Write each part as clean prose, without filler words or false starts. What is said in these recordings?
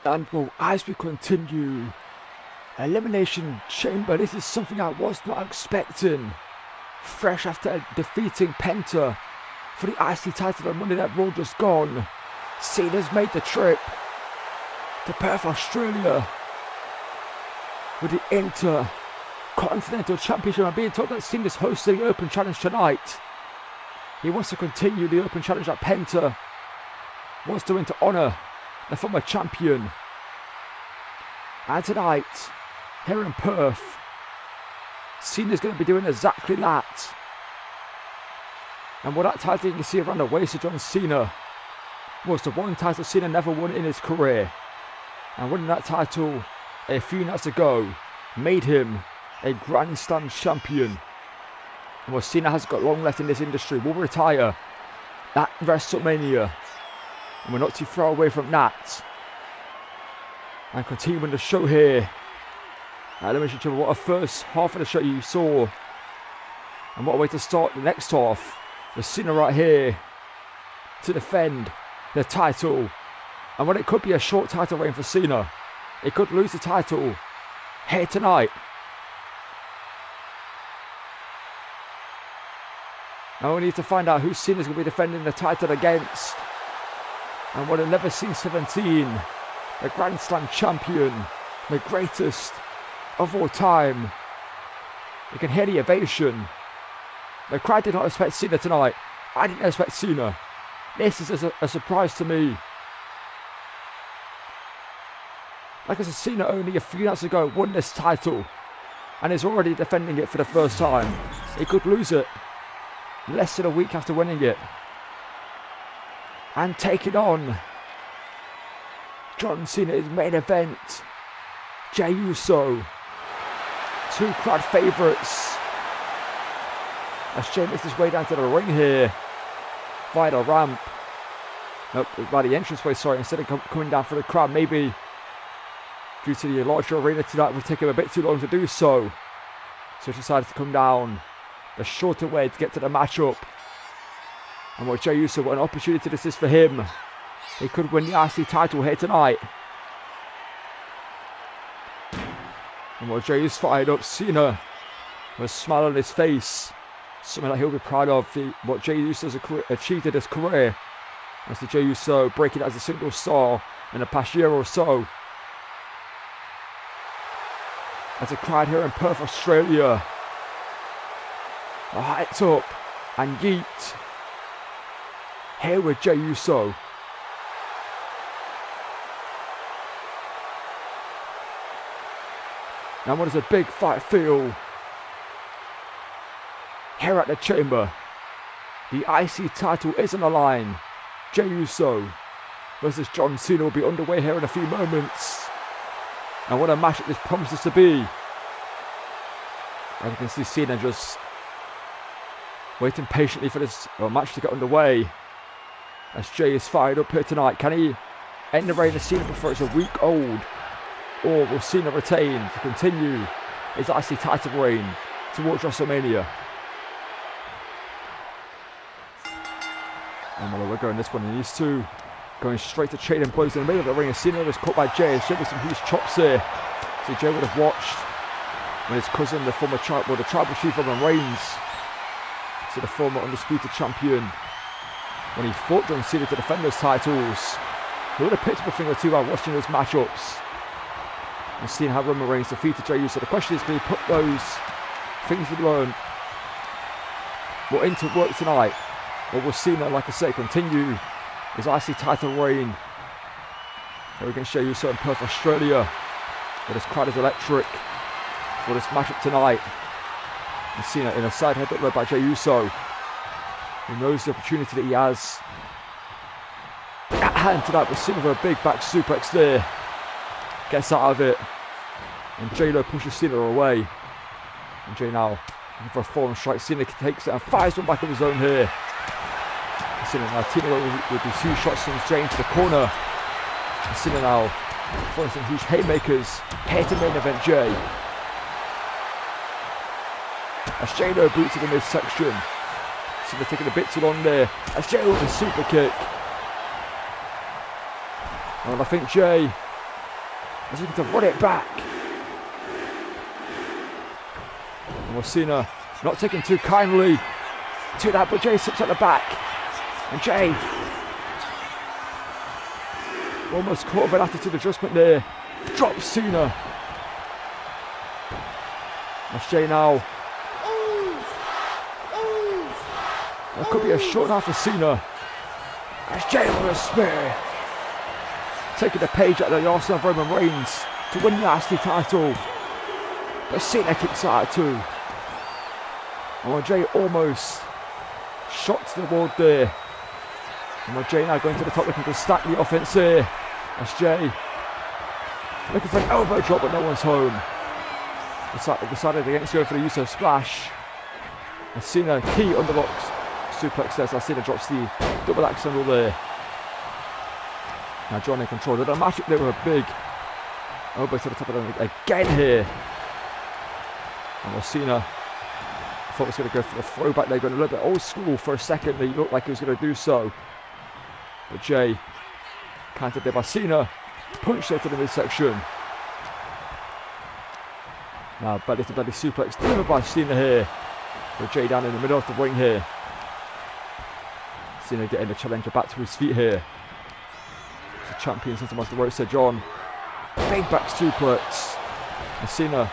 And well, as we continue, Elimination Chamber, this is something I was not expecting. Fresh after defeating Penta for the IC title on Monday Night Raw just gone, Cena's made the trip to Perth, Australia with the Intercontinental Championship. I'm being told that Cena's hosting the Open Challenge tonight. He wants to continue the Open Challenge that Penta wants to win to honour the former champion. And tonight, here in Perth, Cena's going to be doing exactly that. And what that title you can see around the waist of John Cena was the one title Cena never won in his career. And winning that title a few nights ago made him a Grand Slam champion. And what Cena has got long left in this industry will retire at WrestleMania. And we're not too far away from that. And continuing the show here at Elimination Chamber. What a first half of the show you saw. And what a way to start the next half. With Cena right here to defend the title. And when it could be a short title reign for Cena, it could lose the title here tonight. Now we need to find out who Cena's going to be defending the title against. And what a never seen 17, the Grand Slam champion, the greatest of all time. You can hear the ovation. The crowd did not expect Cena tonight. I didn't expect Cena. This is a surprise to me. Like I said, Cena only a few nights ago won this title and is already defending it for the first time. He could lose it less than a week after winning it. And taking on John Cena's main event, Jey Uso. Two crowd favourites. As Jey makes his way down to the ring here via the ramp. Nope, by the entranceway, sorry, instead of coming down for the crowd. Maybe due to the larger arena tonight, it would take him a bit too long to do so. So he decided to come down the shorter way to get to the matchup. And what Jey Uso, what an opportunity this is for him. He could win the IC title here tonight. And while Jey is fired up, Cena with a smile on his face. Something that he'll be proud of, what Jey Uso has achieved in his career. As the Jey Uso breaking as a single star in the past year or so. As a crowd here in Perth, Australia are hyped up and yeet. Here with Jey Uso. Now what does a big fight feel? Here at the Chamber, the IC title is on the line. Jey Uso versus John Cena will be underway here in a few moments. And what a match this promises to be. And you can see Cena just waiting patiently for this match to get underway. As Jey is fired up here tonight. Can he end the reign of Cena before it's a week old? Or will Cena retain to continue his IC title reign towards WrestleMania? And while we're going this one, and these two going straight to trading blows in the middle of the ring. And Cena was caught by Jey. Jey with some huge chops here. So Jey would have watched when his cousin, the former the tribal chief Roman Reigns, so the former Undisputed champion, when he fought John Cena to defend those titles, he would have picked up a thing or two by watching those matchups and seeing how Roman Reigns defeated Jey Uso. So the question is, can he put those things he learned into work tonight? Or will Cena, like I say, continue his IC title reign here against Jey Uso in Perth, Australia, where this crowd is electric for this matchup tonight? And Cena in a side headbutt led by Jey Uso. He knows the opportunity that he has at hand tonight, but Cena with a big back suplex there. Gets out of it. And J-Lo pushes Cena away. And Jey now looking for a forearm strike. Cena takes it and fires one back of his own here. Cena now teaming up with these huge shots from Jey into the corner. And Cena now throwing some huge haymakers here to main event Jey. As J-Lo boots to the midsection. Cena taking a bit too long there. As Jey with a super kick. And I think Jey He's looking to run it back. And Cena not taking too kindly to that, but Jay slips at the back. And Jay almost caught of an attitude adjustment there. Drops Cena. That's Jay now. That could be a short half for Cena. That's Jay with a spear. Taking the page out of the arsenal of Roman Reigns to win the IC title. But Cena kicks out too. And Jay almost shot to the wall there. And Jay now going to the top, looking to stack the offense here. That's Jay. Looking for an elbow drop, but no one's home. Decided against going for the use of splash. And Cena key underlocks. Suplex there, so Cena drops the double axe handle there. Now John in control. They're magic there with a big elbow to the top of them again here. And Cena thought he was going to go for the throwback. They're going a little bit old school for a second. He looked like he was going to do so. But Jay countered there by Cena. Punched there to the midsection. Now belly to belly suplex delivered by Cena here. With Jay down in the middle of the ring here. Cena getting the challenger back to his feet here. The champion since the Rhodes said John. Big back suplex. And Cena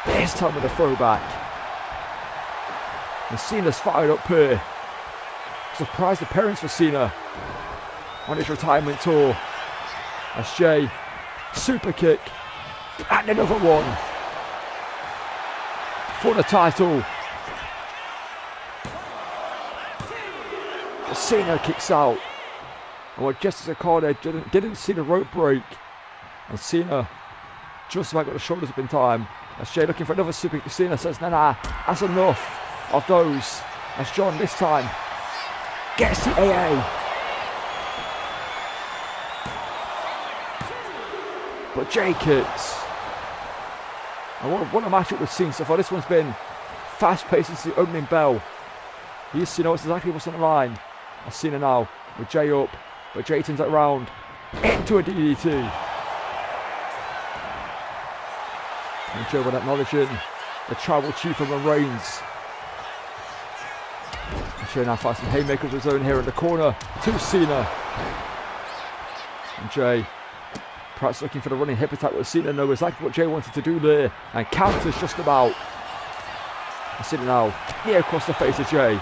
this time with a throwback. And Cena's fired up here. Surprise appearance for Cena on his retirement tour. As Jay, super kick, and another one for the title. Cena kicks out. And just as Okada didn't see the rope break, and Cena just about got the shoulders up in time. As Jay looking for another super kick. Cena says, nah, that's enough of those. As John this time gets the AA. But Jay kicks. And what a matchup we've seen so far. This one's been fast paced since the opening bell. He knows exactly what's on the line. I've seen it now with Jay up. But Jay turns it around into a DDT. And Jay with acknowledging the tribal chief of Roman Reigns. And Jay now fights some haymakers of his own here in the corner to Cena. And Jay perhaps looking for the running hip attack with Cena. Knows exactly what Jay wanted to do there. And counters just about. And Cena now near across the face of Jay.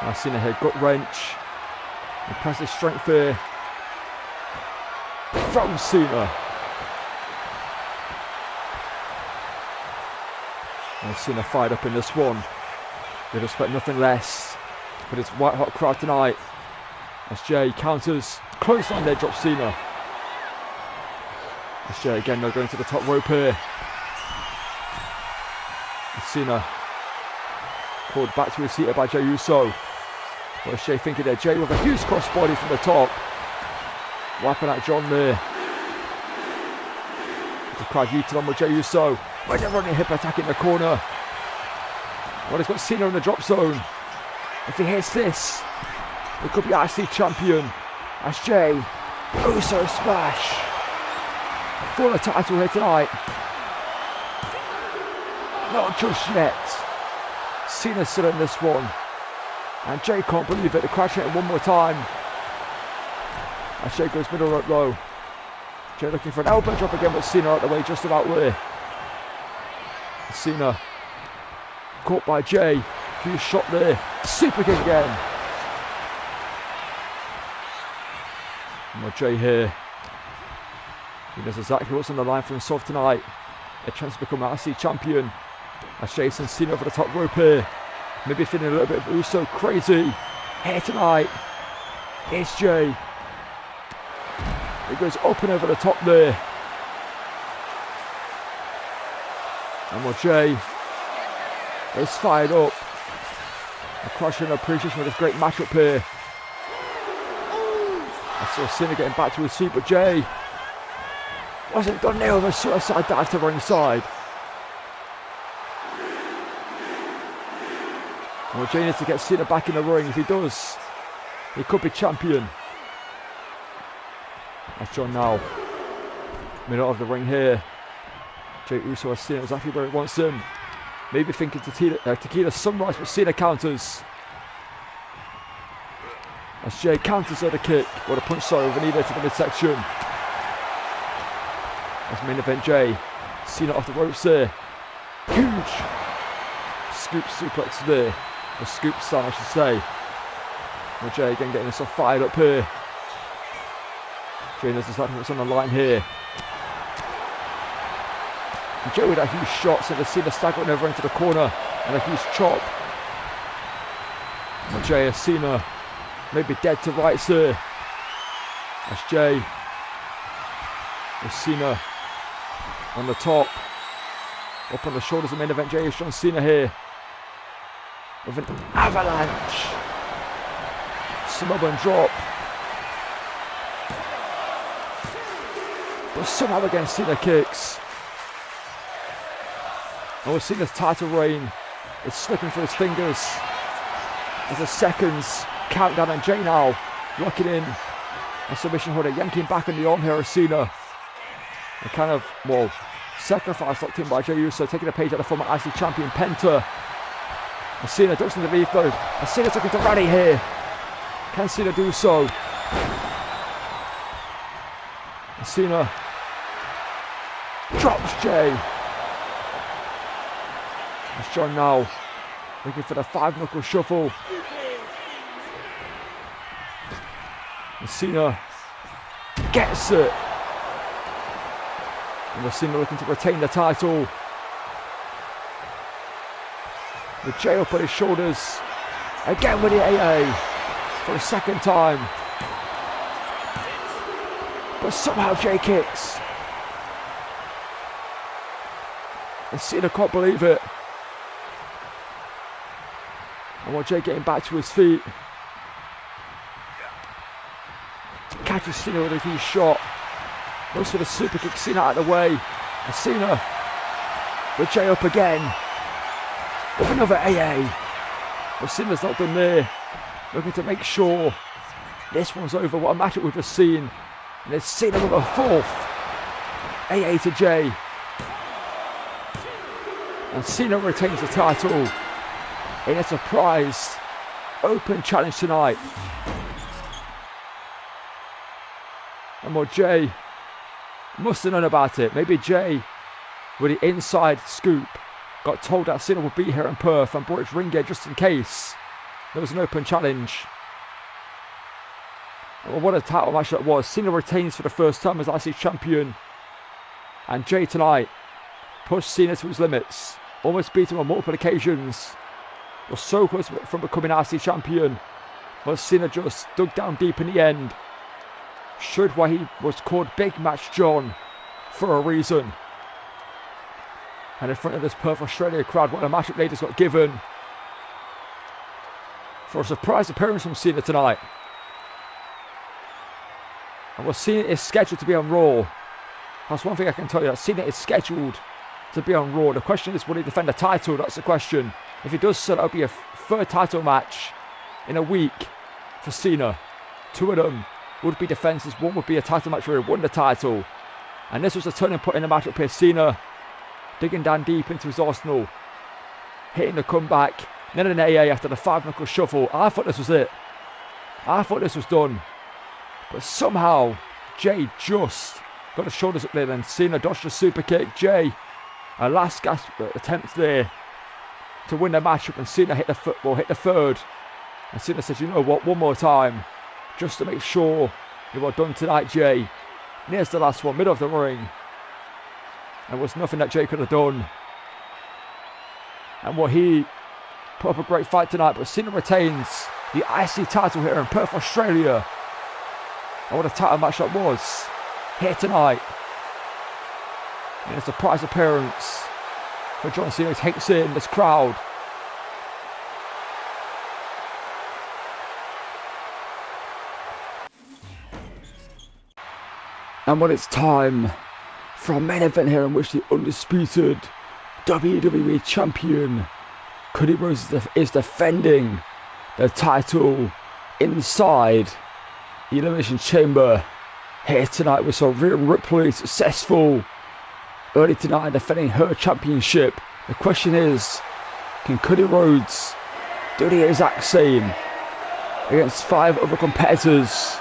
Now Cena here, gut wrench. Impressive strength there from Cena. And Cena fired up in this one. They'd expect nothing less for this white hot crowd tonight. As Jay counters, close line there, drops Cena. As Jay again now going to the top rope here. And Cena pulled back to his seat by Jey Uso. What is Jay thinking there? Jay with a huge crossbody from the top. Wiping out John there. The crowd yeeted on with Jey Uso. With a running hip attack in the corner. Well, he's got Cena in the drop zone. If he hits this, it could be IC champion. As Jey Uso splash for the title here tonight. Not just yet. Cena's still in this one. And Jay can't believe it. The crowd hit one more time. As Jay goes middle rope low. Jay looking for an elbow drop again, but Cena out the way just about there. Cena caught by Jay. Huge shot there. Super kick again. And Jay here. He knows exactly what's on the line for himself tonight. A chance to become IC champion. As Jay sends Cena over the top rope here. Maybe feeling a little bit of Uso crazy here tonight. It's Jay. He goes up and over the top there. And Jay is fired up. A crushing appreciation of this great matchup here. I saw Cena getting back to his feet, but Jay wasn't done there with a suicide dive to the ringside. Well, Jay needs to get Cena back in the ring. If he does, he could be champion. That's John now Middle of the ring here. Jey Uso has Cena exactly where he wants him. Maybe thinking tequila sunrise, but Cena counters. As Jey counters at a kick. What a punch, sorry, with a knee there to the midsection. As main event Jey. Cena off the ropes there. Huge scoop suplex there. Or scoop style, I should say. And Jey again getting himself fired up here. Jey knows exactly what's on the line here. And Jey with a huge shot, sent the Cena staggering over into the corner. And a huge chop. And Jey as Cena maybe dead to rights there. As Jey with Cena on the top. Up on the shoulders of main event Jey is John Cena here. With an avalanche. Samoan drop. But somehow again Cena kicks. And we're seeing Cena's title reign. It's slipping through his fingers. As the seconds countdown and Jey now locking in a submission holder, yanking back on the arm here of Cena. A kind of, well, sacrifice locked in by Jey Uso, taking a page out of the former IC champion Penta. And Cena ducks underneath though. And Cena's looking to rally here. Can Cena do so? And Cena drops Jey. As John now looking for the 5-knuckle shuffle. And Cena gets it. And we're Cena looking to retain the title. With Jey up on his shoulders. Again with the AA. For a second time. But somehow Jey kicks. And Cena can't believe it. And while Jey getting back to his feet. Catches Cena with a huge shot. Goes for the super kick, Cena out of the way. And Cena with Jey up again. With another AA. But Cena's not done there. Looking to make sure this one's over. What a matchup we've just seen. And it's Cena with a 4th AA to Jey. And Cena retains the title in a surprise open challenge tonight. And what Jey must have known about it. Maybe Jey, with the inside scoop, got told that Cena would be here in Perth and brought his ring gear just in case there was an open challenge. Well, what a title match that was. Cena retains for the first time as IC champion. And Jey tonight pushed Cena to his limits. Almost beat him on multiple occasions. Was so close from becoming IC champion. But Cena just dug down deep in the end. Showed why he was called Big Match John for a reason. And in front of this Perth, Australia crowd, what a matchup they just got given. For a surprise appearance from Cena tonight. And Cena is scheduled to be on Raw. That's one thing I can tell you, that Cena is scheduled to be on Raw. The question is, will he defend the title? That's the question. If he does so, that'll be a 3rd title match in a week for Cena. 2 of them would be defenses. 1 would be a title match where he won the title. And this was a turning point in the matchup here. Cena digging down deep into his arsenal. Hitting the comeback. Then an AA after the 5-knuckle shuffle. I thought this was it. I thought this was done. But somehow, Jey just got his shoulders up there. Then Cena dodged the super kick. Jey, a last gasp attempt there to win the matchup. And Cena hit the 3rd. And Cena says, you know what, one more time. Just to make sure you are done tonight, Jey. And here's the last one, middle of the ring. And was nothing that Jey could have done. And what he put up a great fight tonight, but Cena retains the IC title here in Perth, Australia. And what a title match that was here tonight. And a surprise appearance for John Cena. He takes in this crowd. And when it's time for a main event here in which the undisputed WWE champion Cody Rhodes is defending the title inside the Elimination Chamber here tonight. We saw Rhea Ripley successful early tonight defending her championship. The question is, can Cody Rhodes do the exact same against 5 other competitors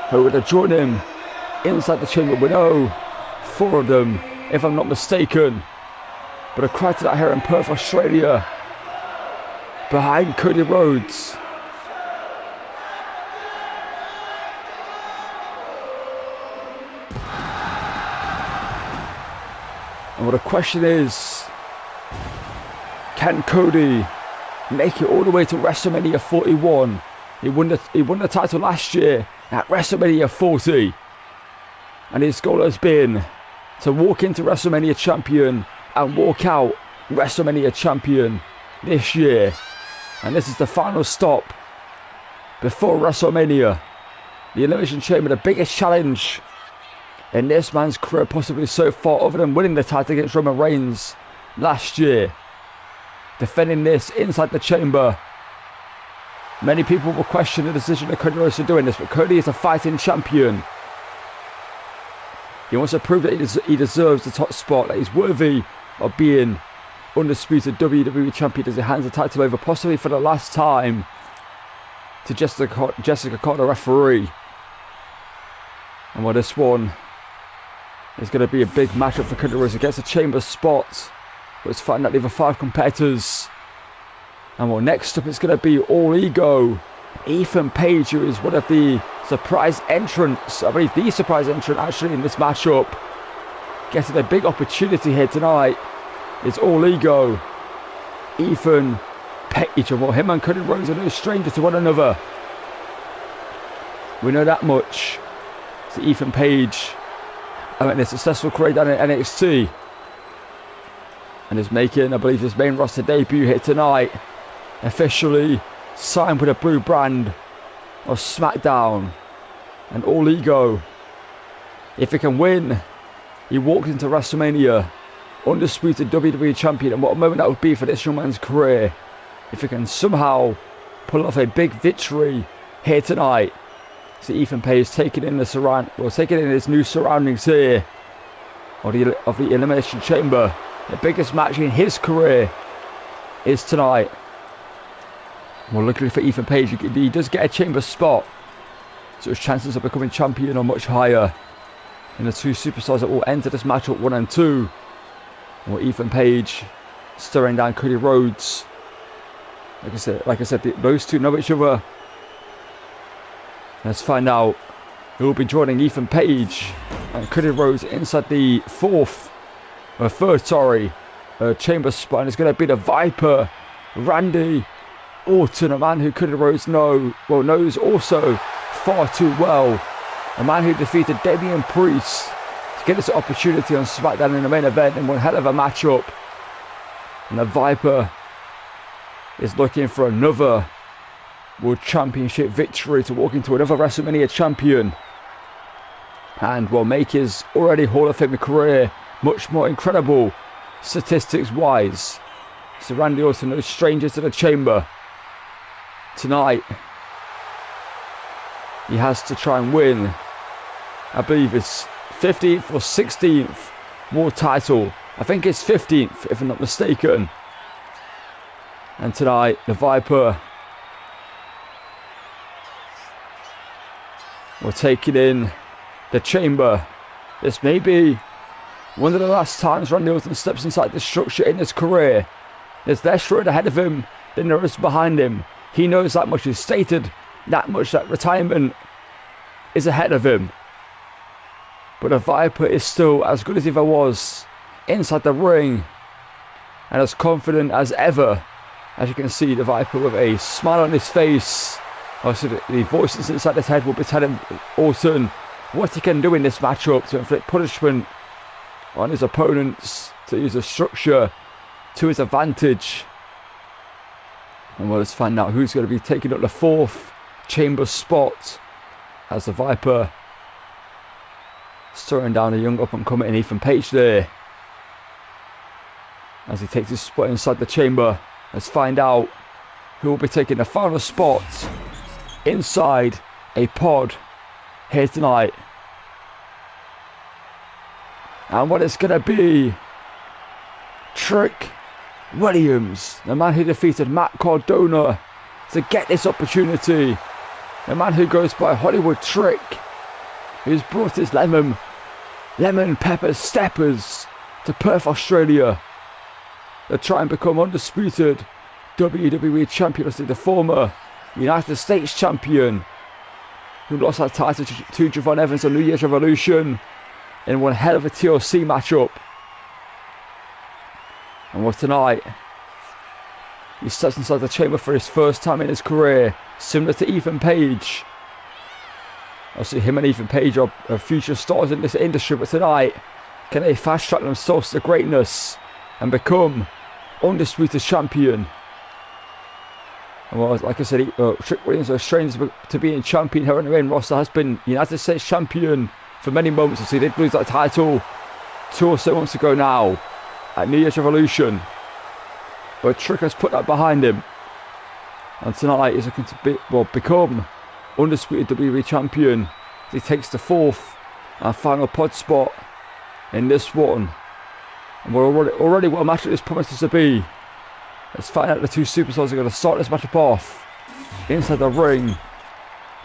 who would have joined him inside the chamber? We know 4 of them, if I'm not mistaken. But a crowd tonight here in Perth, Australia, behind Cody Rhodes. And what the question is, can Cody make it all the way to WrestleMania 41? He won the title last year at WrestleMania 40. And his goal has been to walk into WrestleMania champion and walk out WrestleMania champion this year. And this is the final stop before WrestleMania. The Elimination Chamber, the biggest challenge in this man's career possibly so far, other than winning the title against Roman Reigns last year. Defending this inside the chamber. Many people will question the decision of Cody Rhodes for doing this, but Cody is a fighting champion. He wants to prove that he deserves the top spot, that he's worthy of being undisputed WWE champion as he hands the title over, possibly for the last time, to Jessica Carter, referee. And well, this one is going to be a big matchup for Cody Rhodes against a chamber spot. Let's find out the other 5 competitors. And well, next up it's going to be All Ego, Ethan Page, who is one of the surprise entrants, I believe the surprise entrant actually in this matchup. Getting a big opportunity here tonight is All Ego, Ethan Page. Well, him and Cody Rhodes are no stranger to one another. We know that much. So Ethan Page, a successful career down in NXT, and is making, I believe, his main roster debut here tonight. Officially signed with a blue brand of SmackDown. And All Ego, if he can win, he walks into WrestleMania undisputed WWE champion. And what a moment that would be for this young man's career if he can somehow pull off a big victory here tonight. See Ethan Page taking in his new surroundings here of the Elimination Chamber. The biggest match in his career is tonight. Well, luckily for Ethan Page, he does get a chamber spot, so his chances of becoming champion are much higher. And the 2 superstars that will enter this matchup 1 and 2. Well, Ethan Page staring down Cody Rhodes. Like I said, those 2 know each other. Let's find out who will be joining Ethan Page and Cody Rhodes inside the third chamber spot. And it's going to be the Viper, Randy Orton, a man who Cody Rhodes knows also far too well. A man who defeated Damian Priest to get this opportunity on SmackDown in the main event in one hell of a matchup. And the Viper is looking for another World Championship victory to walk into another WrestleMania champion and will make his already Hall of Fame career much more incredible statistics wise. So Randy Orton, no stranger to the chamber. Tonight he has to try and win, I believe it's 15th or 16th world title. I think it's 15th if I'm not mistaken. And tonight the Viper will take it in the chamber. This may be one of the last times Randy Orton steps inside this structure in his career. There's less road ahead of him than there is behind him. He knows that much. He's stated that much, that retirement is ahead of him. But the Viper is still as good as he ever was inside the ring, and as confident as ever. As you can see, the Viper with a smile on his face. Also, the voices inside his head will be telling Orton what he can do in this matchup to inflict punishment on his opponents, to use the structure to his advantage. And well, let's find out who's going to be taking up the 4th chamber spot as the Viper staring down a young up-and-coming Ethan Page there as he takes his spot inside the chamber. Let's find out who will be taking the final spot inside a pod here tonight. And what it's going to be, Trick Williams, the man who defeated Matt Cardona to get this opportunity. The man who goes by Hollywood Trick, who's brought his lemon pepper steppers to Perth, Australia, to try and become undisputed WWE champion, the former United States champion, who lost that title to Javon Evans on New Year's Revolution in one hell of a TLC matchup. And well, tonight, he steps inside the chamber for his first time in his career, similar to Ethan Page. Obviously, him and Ethan Page are future stars in this industry, but tonight, can they fast track themselves to greatness and become undisputed champion? And well, like I said, Trick Williams is strange to being champion here on the main roster. Has been United States champion for many moments. So he did lose that title 2 or so months ago now at New Year's Revolution, but Trick has put that behind him, and tonight he's looking to become undisputed WWE champion. He takes the 4th and final pod spot in this one, and we're already what a match this promises to be. Let's find out the two superstars are going to start this matchup off inside the ring,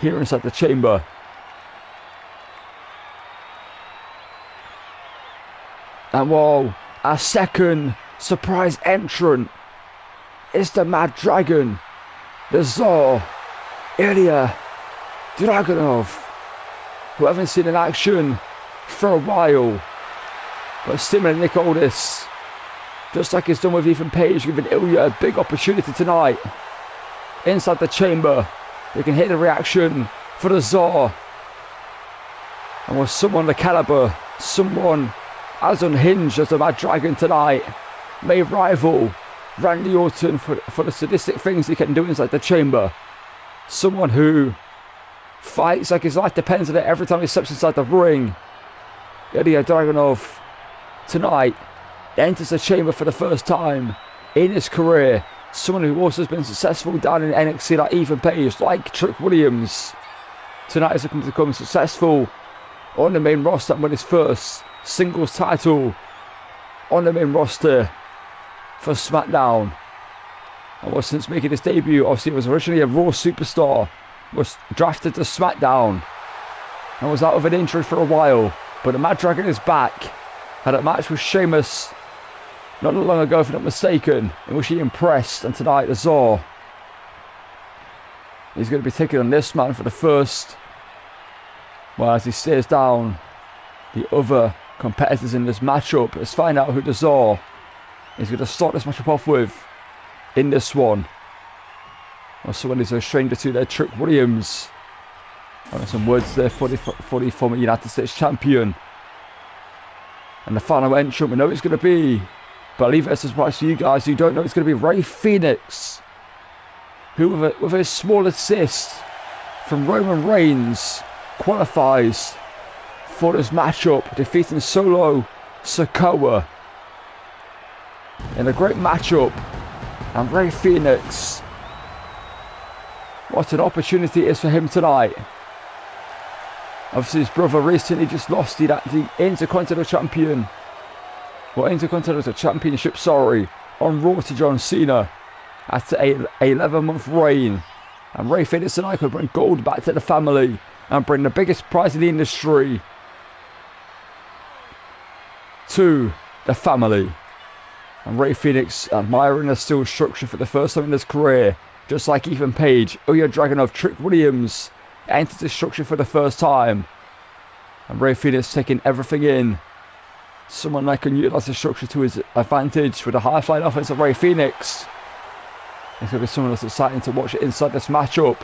here inside the chamber. And whoa, our second surprise entrant is the Mad Dragon, the Tsar, Ilja Dragunov, who I haven't seen in action for a while, but similar to Nick Aldis, just like he's done with Ethan Page, giving Ilja a big opportunity tonight. Inside the chamber, you can hear the reaction for the Tsar, and with someone the caliber, someone as unhinged as the Mad Dragon tonight, may rival Randy Orton for the sadistic things he can do inside the chamber. Someone who fights like his life depends on it every time he steps inside the ring. Ilja Dragunov tonight enters the chamber for the first time in his career. Someone who also has been successful down in NXT like Ethan Page, like Trick Williams. Tonight is looking to become successful on the main roster and win his first singles title on the main roster for SmackDown. And was since making his debut, obviously he was originally a Raw superstar, was drafted to SmackDown and was out of an injury for a while, but the Mad Dragon is back. Had a match with Sheamus not long ago, if I'm not mistaken, in which he impressed, and tonight the Tsar, he's going to be taking on this man for the first, well, as he stares down the other competitors in this matchup. Let's find out who the Tsar is going to start this matchup off with in this one. Well, someone is a stranger to their, Trick Williams. Some words there for the former United States champion. And the final entrant we know it's going to be, but I'll leave it as a surprise to you guys who don't know, it's going to be Rey Fenix, who with a small assist from Roman Reigns qualifies for this matchup, defeating Solo Sikoa in a great matchup. And Rey Fenix, what an opportunity it is for him tonight. Obviously his brother recently just lost the Intercontinental Championship, on Raw to John Cena after a 11-month reign. And Rey Fenix tonight could bring gold back to the family and bring the biggest prize in the industry to the family. And Rey Fenix admiring the steel structure for the first time in his career, just like Ethan Page. Ilja Dragunov, Trick Williams enters the structure for the first time, and Rey Fenix taking everything in. Someone that can utilize the structure to his advantage with a high-flying offense of Rey Fenix. It's going to be someone that's exciting to watch inside this matchup.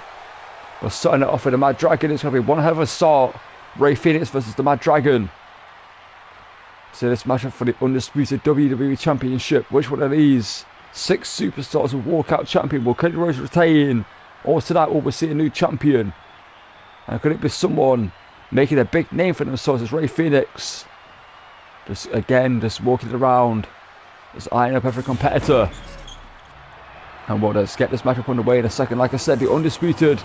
We're starting it off with the Mad Dragon. It's going to be one hell of a start. Rey Fenix versus the Mad Dragon. So this matchup for the undisputed WWE Championship. Which one of these 6 superstars will walk out champion? Will Cody Rhodes retain? Or tonight will we see a new champion? And could it be someone making a big name for themselves as Rey Fenix? Just walking around, just eyeing up every competitor. And well, let's get this matchup underway in a second. Like I said, the undisputed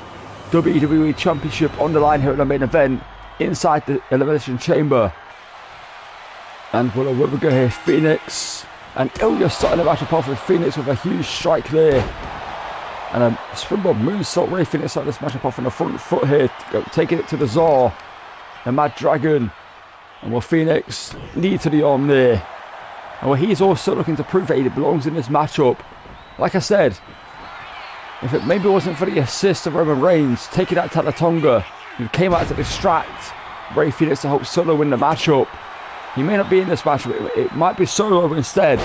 WWE Championship on the line here at the main event inside the Elimination Chamber. And we'll go here, Fenix. And Ilja starting the match off with Fenix with a huge strike there. And a springboard moonsault. Ray Fenix starting this match off on the front foot here. Taking it to the Czar. The Mad Dragon. And well, Fenix knee to the arm there. And well, he's also looking to prove that he belongs in this matchup. Like I said, if it maybe wasn't for the assist of Roman Reigns taking out Talatonga, who came out to distract Ray Fenix to help Solo win the matchup, he may not be in this matchup. It might be Solo instead.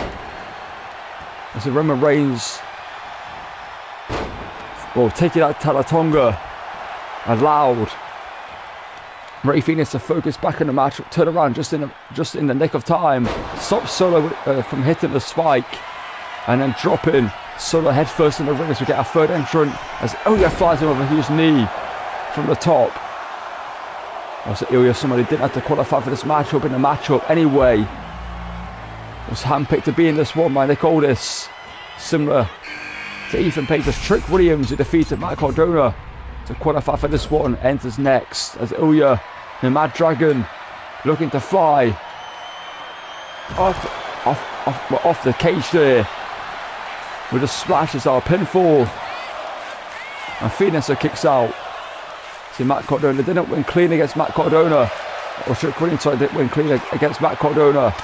As Roman Reigns, well, taking out Talatonga, allowed Ray Fenix to focus back on the matchup, turn around just in the nick of time, stop Solo from hitting the spike, and then dropping Solo headfirst in the ring as we get our third entrant as Ilja flies him with a huge knee from the top. Also, Ilja, somebody didn't have to qualify for this matchup in the matchup anyway, was handpicked to be in this one by Nick Aldis, similar to Ethan Page's Trick Williams, who defeated Matt Cardona to qualify for this one. Enters next as Ilja, the Mad Dragon, looking to fly off the cage there with a splash as our pinfall, and Fenix kicks out. See, Matt Cardona didn't win clean against Matt Cardona, or Trick Williams, sorry, didn't win clean against Matt Cardona,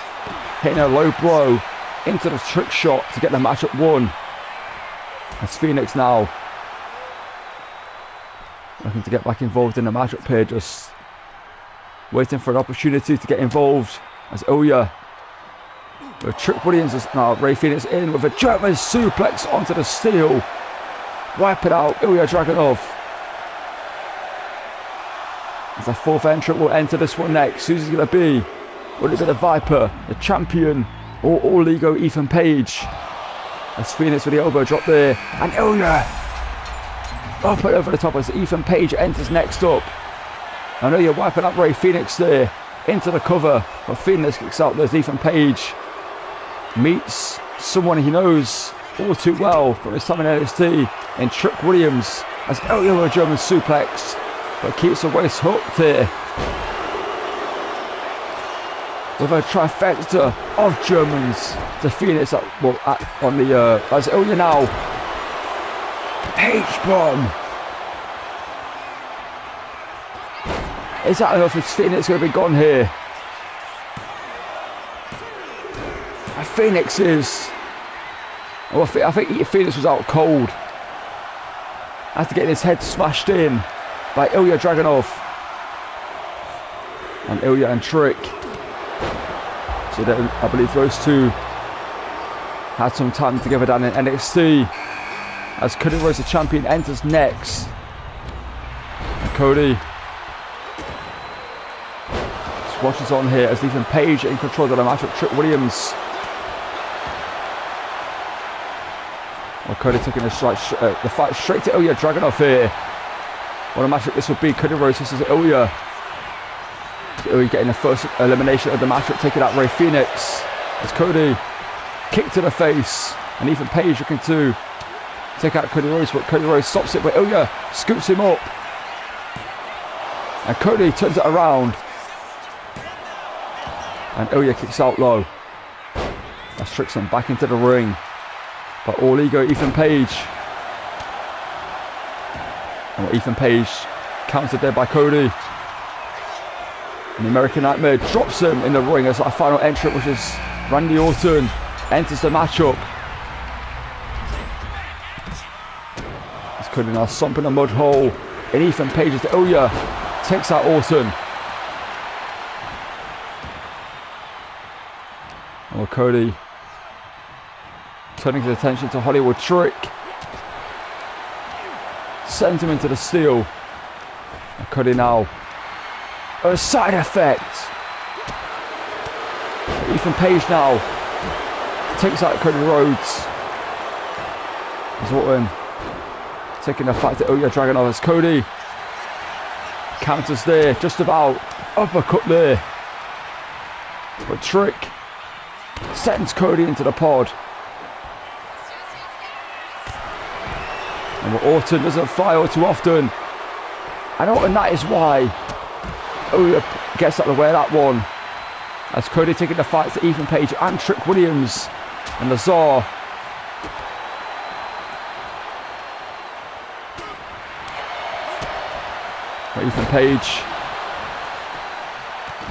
hitting a low blow into the trick shot to get the matchup won. As Fenix now looking to get back involved in the matchup here, just waiting for an opportunity to get involved as Ilja, with Trick Williams is now Ray Fenix in with a German suplex onto the steel, wipe it out. Ilja Dragunov as the fourth entrant will enter this one next. Who's it going to be? Will it be the Viper, the champion, or All Ego Ethan Page? As Fenix with the elbow drop there, and Ilja up and over the top as Ethan Page enters next up. I know you're wiping up Ray Fenix there into the cover, but Fenix kicks out. There's Ethan Page, meets someone he knows all too well from his time in NXT in Trick Williams as Ilja with a German suplex, but keeps the waist hooked here with a trifecta of Germans to Fenix on the as Ilja now H-bomb. Is that enough? Is Fenix going to be gone here? And Fenix is, well, I think Fenix was out cold after getting his head smashed in by Ilja Dragunov and Ilja and Trick. So I believe those two had some time together down in NXT. As Cody Rhodes, the champion, enters next. And Cody just watches on here as Ethan Page in control of the match with Trick Williams. Well, Cody taking the fight straight to Ilja Dragunov here. What a matchup this would be. Cody Rhodes versus Ilja. Ilja getting the first elimination of the matchup, taking out Ray Fenix. As Cody kick to the face, and Ethan Page looking to take out Cody Rhodes, but Cody Rhodes stops it, but Ilja scoops him up. And Cody turns it around. And Ilja kicks out low. That's tricks him back into the ring. But All Ego Ethan Page. And Ethan Page countered there by Cody. And the American Nightmare drops him in the ring as our final entrant, which is Randy Orton, enters the matchup. As Cody now stomping a mud hole in Ethan Page's Ilja takes out Orton. And with Cody turning his attention to Hollywood Trick, sends him into the steel. And Cody now a side effect. Ethan Page now takes out Cody Rhodes. As Orton taking the fight to Ilja Dragunov as Cody counters there, just about uppercut there. But Trick sends Cody into the pod. And Orton doesn't fire too often. And Orton, that is why Ilja gets out of the way of that one. As Cody taking the fight to Ethan Page and Trick Williams. And Lazar. Ethan Page.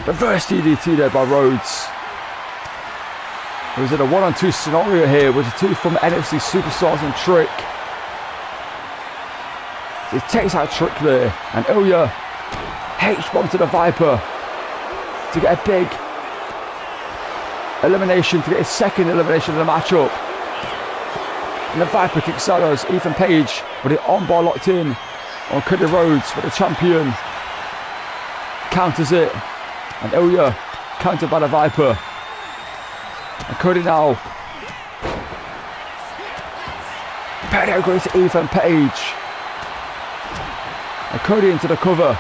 Reverse DDT there by Rhodes. It was in a 1-on-2 scenario here with the two former NXT superstars and Trick. He takes out Trick there. And Ilja H-bomb to the Viper to get a big elimination, to get his second elimination of the matchup. And the Viper kicks out as Ethan Page with the armbar locked in on Cody Rhodes, but the champion counters it. And Ilja countered by the Viper. And Cody now penetrates to Ethan Page. And Cody into the cover.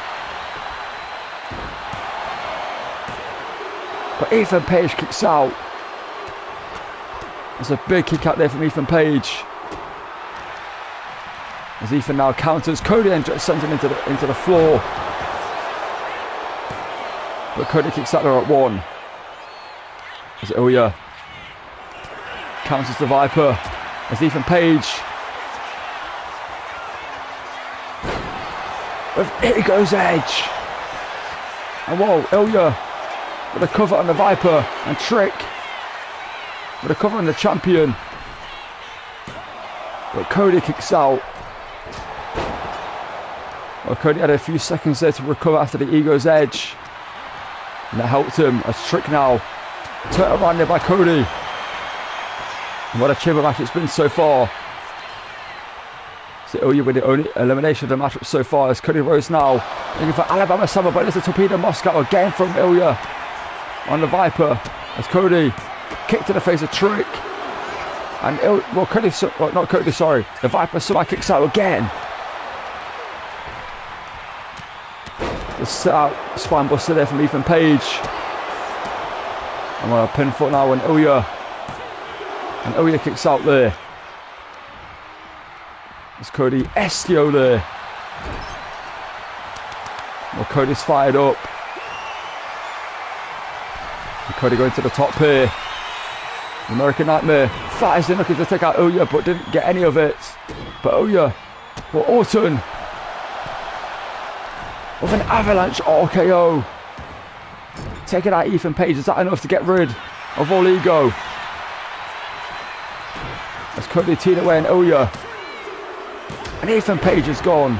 But Ethan Page kicks out. There's a big kick out there from Ethan Page. As Ethan now counters Cody and sends him into the floor. But Cody kicks out there at 1. As Ilja counters the Viper. As Ethan Page. With Ego's Edge. And whoa, Ilja with a cover on the Viper. And Trick with a cover on the champion. But Cody kicks out. Well, Cody had a few seconds there to recover after the Ego's Edge. And that helped him as Trick now turned around there by Cody. And what a chamber match it's been so far. So Ilja with the only elimination of the matchup so far as Cody Rhodes now looking for Alabama Summer, but there's a torpedo Moscow again from Ilja on the Viper as Cody kicked to the face of Trick. And the Viper somehow kicks out again. The set out spine buster there from Ethan Page. And on a pinfall now on Ilja. And Ilja kicks out there. There's Cody Estio there. Well, Cody's fired up. And Cody going to the top here. American Nightmare fires in looking to take out Ilja, but didn't get any of it. But Ilja, well, Orton with an avalanche RKO. Taking out Ethan Page. Is that enough to get rid of all ego? As Cody teed away and Ilja. And Ethan Page is gone.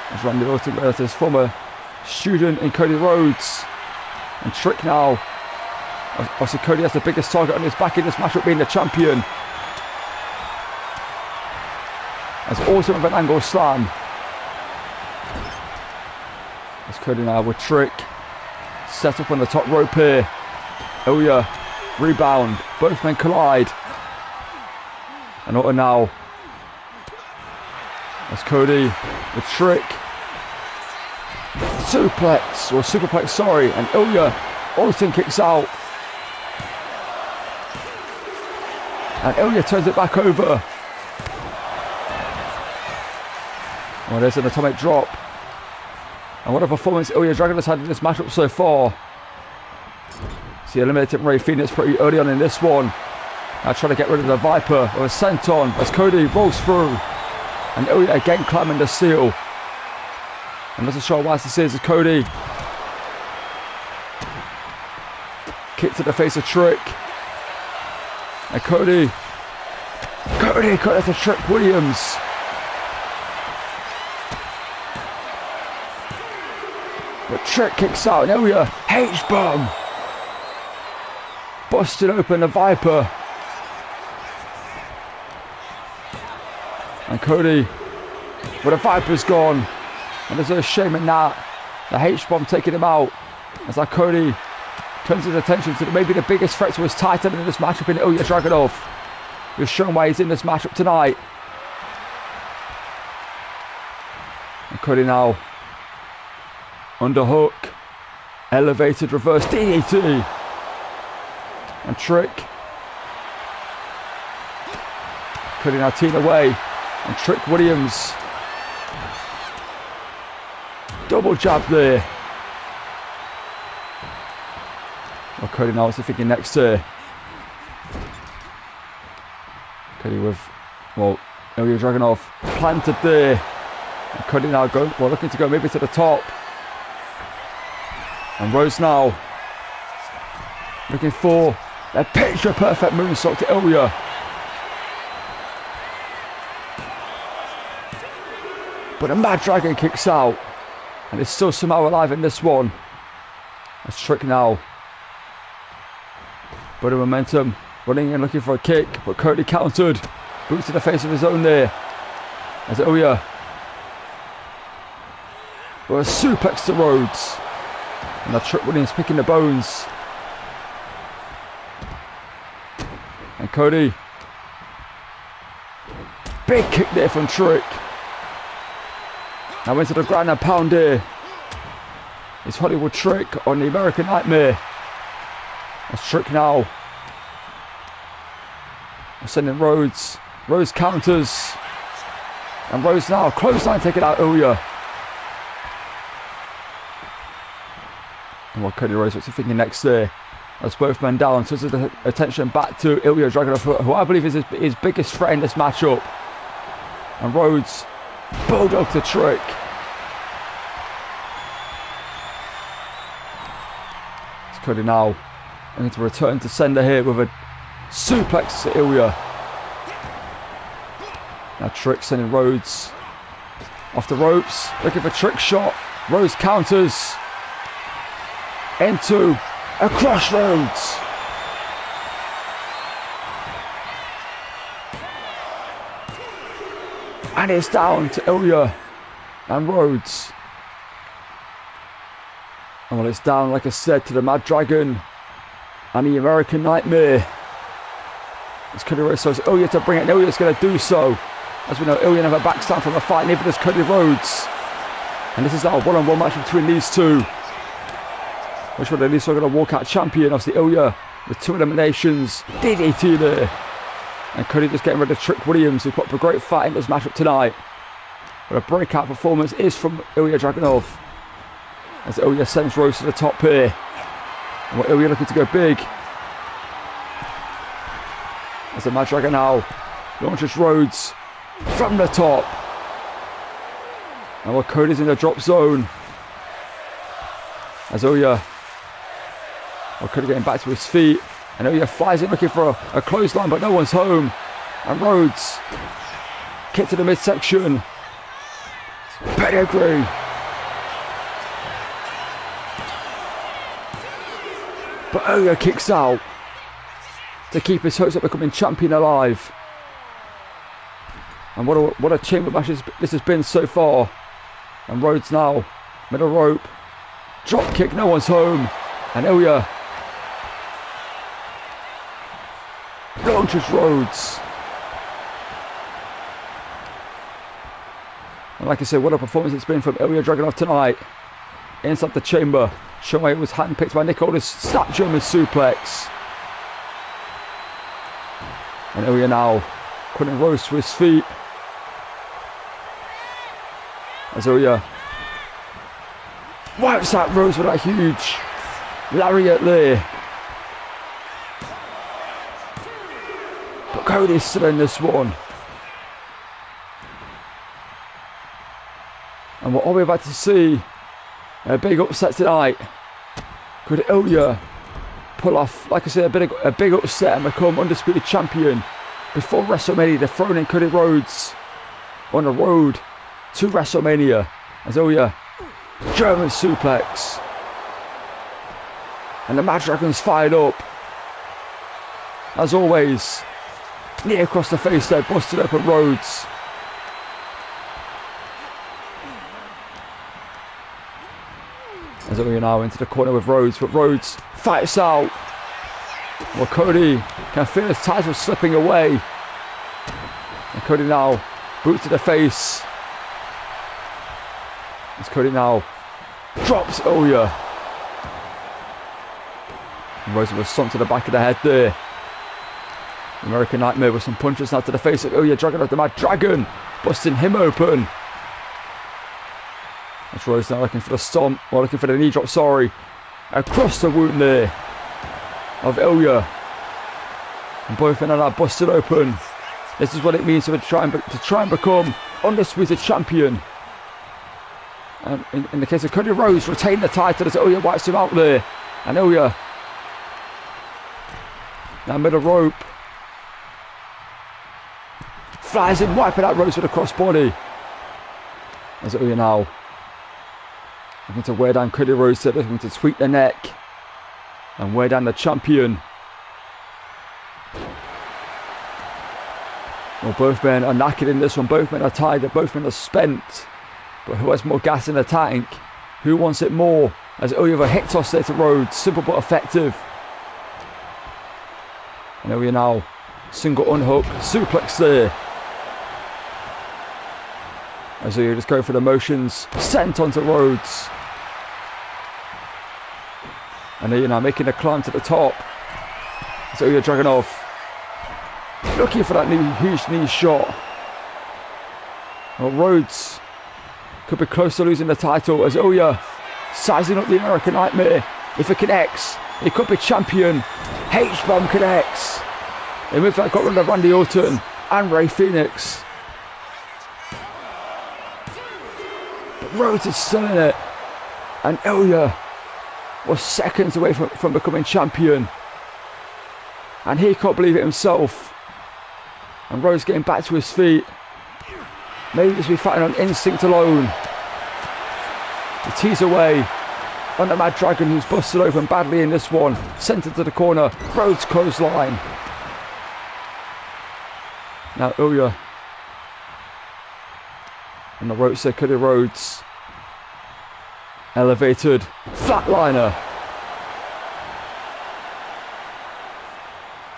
As Randy Orton with his former student in Cody Rhodes. And Trick now. Obviously Cody has the biggest target on his back in this matchup, being the champion. As Orton with an angle slam. As Cody now with Trick. Set up on the top rope here. Ilja, rebound. Both men collide. And Orton now. As Cody with Trick. Superplex, sorry. And Ilja, Orton kicks out. And Ilja turns it back over. Oh, there's an atomic drop. And what a performance Ilja Dragunov has had in this matchup so far. See, eliminated Ray Fenix pretty early on in this one. Now trying to get rid of the Viper with a senton as Cody rolls through. And Ilja again climbing the seal. And doesn't show why this is as Cody. Kick to the face of Trick. And Cody cut it to Trick Williams. But Trick kicks out and Ilja H-bomb. Busted open the Viper. And Cody, but the Viper's gone. And there's no shame in that. The H-bomb taking him out. As that Cody turns his attention to maybe the biggest threat to his title in this matchup in Ilja Dragunov. He's shown why he's in this matchup tonight. And Cody now underhook, elevated reverse DDT. And Trick. Cody now teeing away. And Trick Williams. Double jab there. Well, Cody now is thinking next here. Cody with, well, Ilja Dragunov planted there. And Cody now going, well, looking to go maybe to the top. And Rhodes now looking for a picture perfect moonsault to Ilja. But the Mad Dragon kicks out. And it's still somehow alive in this one. That's Trick now. But the momentum, running and looking for a kick. But Cody countered. Boots to the face of his own there. As Ilja. Well, a suplex to Rhodes. And the Trick Williams picking the bones. And Cody. Big kick there from Trick. Now into the ground and pound here. It's Hollywood Trick on the American Nightmare. That's Trick now. I'm sending Rhodes. Rhodes counters. And Rhodes now. Clothesline taking out Ilja. And what Cody Rhodes, what's he thinking next there? That's both men down. So the attention back to Ilja Dragunov, who I believe is his biggest threat in this matchup. And Rhodes. Bulldog to Trick. It's Cody now. Going to return to sender here with a suplex to Ilja. Now Trick sending Rhodes off the ropes. Looking for Trick shot. Rhodes counters. Into a crossroads. And it's down to Ilja and Rhodes. And well, it's down, like I said, to the Mad Dragon and the American Nightmare. It's Cody Rhodes, so it's Ilja to bring it, and Ilja's going to do so. As we know, Ilja never backs down from a fight, neither does Cody Rhodes. And this is now a one-on-one match between these two. Which one at least are going to walk out champion. Obviously Ilja with 2 eliminations. DDT there. And Cody just getting rid of Trick Williams, who put up a great fight in this matchup tonight. But a breakout performance is from Ilja Dragunov. As Ilja sends Rhodes to the top here. And Ilja looking to go big. As the Mad Dragon now launches Rhodes from the top. And while Cody's in the drop zone. As Ilja, well, Cody getting back to his feet. And Ilja flies in looking for a clothesline, but no one's home. And Rhodes kick to the midsection. Pedigree. But Ilja kicks out to keep his hopes of becoming champion alive. And what a chamber match this has been so far. And Rhodes now, middle rope. Drop kick, no one's home. And Ilja launches Rhodes. And like I said, what a performance it's been from Ilja Dragunov tonight. Inside the chamber, showing it was handpicked by Nick Aldis. Snap German suplex. And Ilja now putting Rhodes to his feet. As Ilja wipes out Rhodes with that huge lariat there. But Cody's still in this one. And what are we about to see? A big upset tonight. Could Ilja pull off, like I said, a big upset and become Undisputed Champion before WrestleMania, dethroning Cody Rhodes on the road to WrestleMania? As Ilja, German suplex. And the Mad Dragon's fired up. As always, knee across the face there, busted up at Rhodes. As Ilja now into the corner with Rhodes, but Rhodes fights out. Well, Cody can feel his title slipping away. And Cody now, boot to the face. As Cody now drops Ilja. And Rhodes was stomped to the back of the head there. American Nightmare with some punches now to the face of Ilja Dragunov, the Mad Dragon, busting him open. As Rhodes now looking for the stomp, or looking for the knee drop, sorry. Across the wound there. of Ilja. And both men are now busted open. This is what it means to try and become Undisputed Champion. And in the case of Cody Rhodes, retain the title as Ilja wipes him out there. And Ilja now middle rope. Flies in, wiping out Rhodes with a crossbody. As Ilja now looking to wear down Cody Rhodes, looking to tweak the neck and wear down the champion. Well, both men are knackered in this one. Both men are tired. Both men are spent. But who has more gas in the tank? Who wants it more? As Ilja a hit toss there to Rhodes. Simple but effective. And Ilja now single unhook. Suplex there. As Ilja just go for the motions. Sent onto Rhodes. And Ilja now making a climb to the top. As Ilja Dragunov looking for that new huge knee shot. Well, Rhodes could be close to losing the title as Ilja sizing up the American Nightmare. If it connects, he could be champion. H-bomb connects. They move that got rid of Randy Orton and Rey Fenix. But Rhodes is still in it. And Ilja was seconds away from becoming champion. And he can't believe it himself. And Rhodes getting back to his feet. Maybe just be fighting on instinct alone. He tees away on the Mad Dragon, who's busted open badly in this one. Sent into the corner. Rhodes clothesline. Now Ilja and the ropes there. Cody Rhodes elevated flatliner.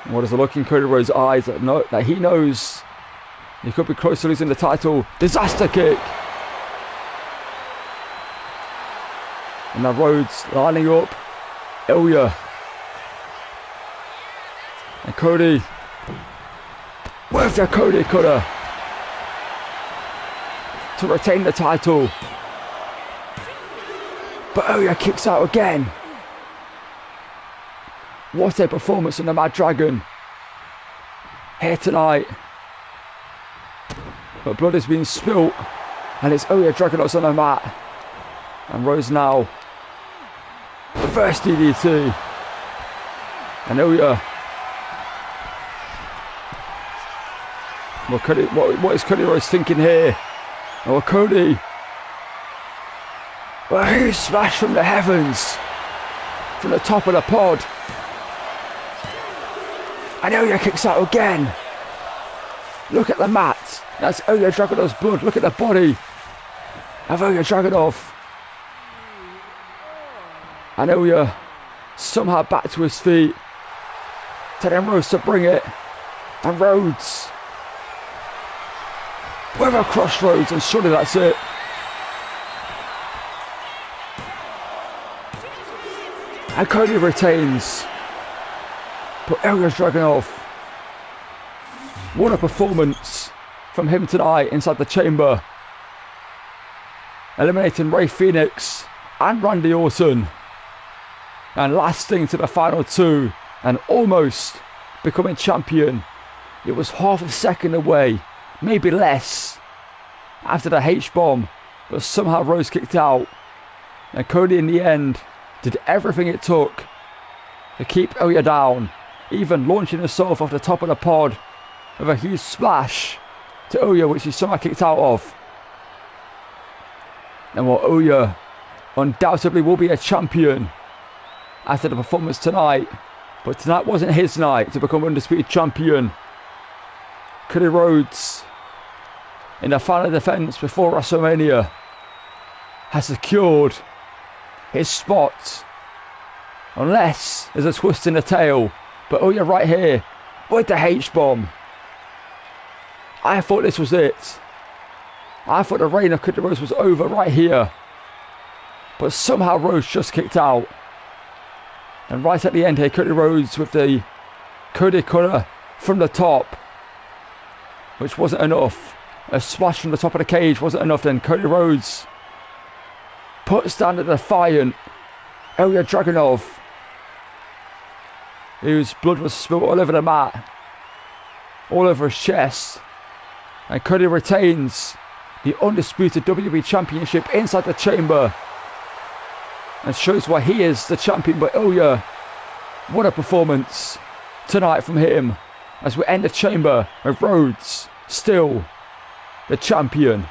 What is the look in Cody Rhodes' eyes that he knows he could be close to losing the title? Disaster kick. And now Rhodes lining up Ilja. And Cody. Where's their Cody cutter? To retain the title. But Ilja kicks out again. What a performance from the Mad Dragon here tonight. But blood has been spilt. And it's Ilja Dragunov's on the mat. And Rhodes now. Reverse DDT. And Ilja. Well, what is Cody Rhodes thinking here? Oh, Cody. Well, he smashed from the heavens. From the top of the pod. And Ilja kicks out again. Look at the mat. That's Ilja Dragunov's blood. Look at the body of Ilja Dragunov. And Ilja somehow back to his feet. Telling Rhodes to bring it. And Rhodes with a crossroads, and surely that's it. And Cody retains. But Ilja Dragunov, what a performance from him tonight inside the chamber. Eliminating Rey Fenix and Randy Orton. And lasting to the final two. And almost becoming champion. It was half a second away, maybe less, after the H-bomb. But somehow Rhodes kicked out. And Cody in the end did everything it took to keep Ilja down. Even launching himself off the top of the pod with a huge splash to Ilja, which he somehow kicked out of. And while Ilja undoubtedly will be a champion after the performance tonight, but tonight wasn't his night to become Undisputed Champion. Cody Rhodes, in the final defense before WrestleMania, has secured his spot. Unless there's a twist in the tail. But Ilja right here with the H-bomb. I thought this was it. I thought the reign of Cody Rhodes was over right here. But somehow Rhodes just kicked out. And right at the end here, Cody Rhodes with the Cody cutter from the top. Which wasn't enough. A splash from the top of the cage wasn't enough. Then Cody Rhodes puts down the defiant Ilja Dragunov. whose blood was spilled all over the mat, all over his chest. And Cody retains the undisputed WWE Championship inside the chamber and shows why he is the champion. But Ilja, what a performance tonight from him as we end the chamber with Rhodes still the champion.